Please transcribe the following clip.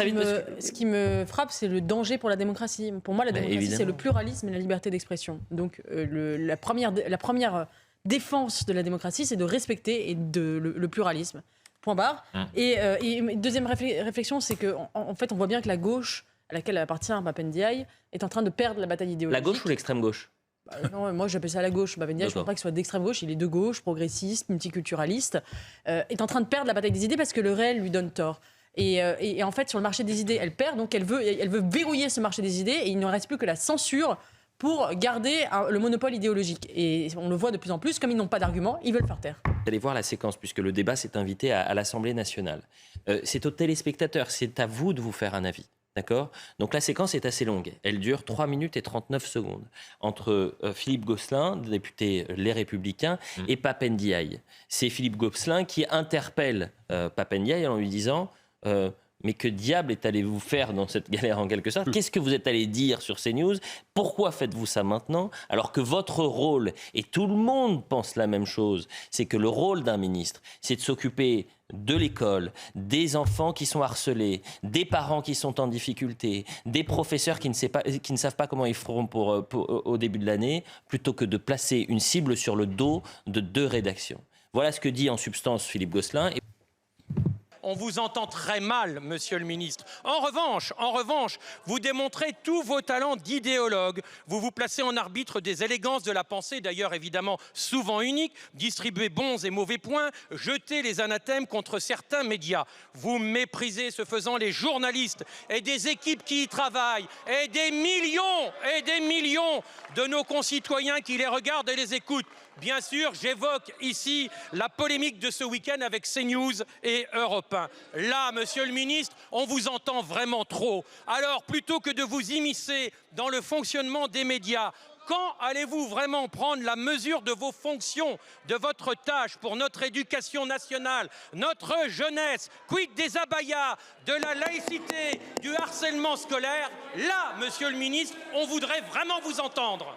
Ce qui me frappe, c'est le danger pour la démocratie. Pour moi, la démocratie, c'est le pluralisme et la liberté d'expression. Donc, la première défense de la démocratie, c'est de respecter le pluralisme. Point barre. Et deuxième réflexion, c'est qu'en fait, on voit bien que la gauche, à laquelle appartient Pape Ndiaye, est en train de perdre la bataille idéologique. La gauche ou l'extrême gauche? Non, moi j'appelle ça la gauche. Pape Ndiaye, je ne pense pas qu'il soit d'extrême gauche, il est de gauche, progressiste, multiculturaliste, est en train de perdre la bataille des idées parce que le réel lui donne tort. Et en fait, sur le marché des idées, elle perd, donc elle veut verrouiller ce marché des idées, et il ne reste plus que la censure pour garder le monopole idéologique. Et on le voit de plus en plus, comme ils n'ont pas d'arguments, ils veulent faire taire. Vous allez voir la séquence, puisque le débat s'est invité à l'Assemblée nationale. C'est aux téléspectateurs, c'est à vous de vous faire un avis. D'accord ? Donc la séquence est assez longue. Elle dure 3 minutes et 39 secondes. Entre Philippe Gosselin, député Les Républicains, et Pape Ndiaye. C'est Philippe Gosselin qui interpelle Pape Ndiaye en lui disant mais que diable allez-vous faire dans cette galère en quelque sorte ? Qu'est-ce que vous êtes allé dire sur CNews ? Pourquoi faites-vous ça maintenant ? Alors que votre rôle, et tout le monde pense la même chose, c'est que le rôle d'un ministre, c'est de s'occuper de l'école, des enfants qui sont harcelés, des parents qui sont en difficulté, des professeurs qui ne savent pas comment ils feront au début de l'année, plutôt que de placer une cible sur le dos de 2 rédactions. Voilà ce que dit en substance Philippe Gosselin. On vous entend très mal, monsieur le ministre. En revanche, vous démontrez tous vos talents d'idéologue. Vous vous placez en arbitre des élégances de la pensée, d'ailleurs évidemment souvent uniques, distribuez bons et mauvais points, jetez les anathèmes contre certains médias. Vous méprisez, ce faisant, les journalistes et des équipes qui y travaillent, et des millions de nos concitoyens qui les regardent et les écoutent. Bien sûr, j'évoque ici la polémique de ce week-end avec CNews et Europe 1. Là, monsieur le ministre, on vous entend vraiment trop. Alors, plutôt que de vous immiscer dans le fonctionnement des médias, quand allez-vous vraiment prendre la mesure de vos fonctions, de votre tâche pour notre éducation nationale, notre jeunesse, quid des abayas, de la laïcité, du harcèlement scolaire? Là, monsieur le ministre, on voudrait vraiment vous entendre.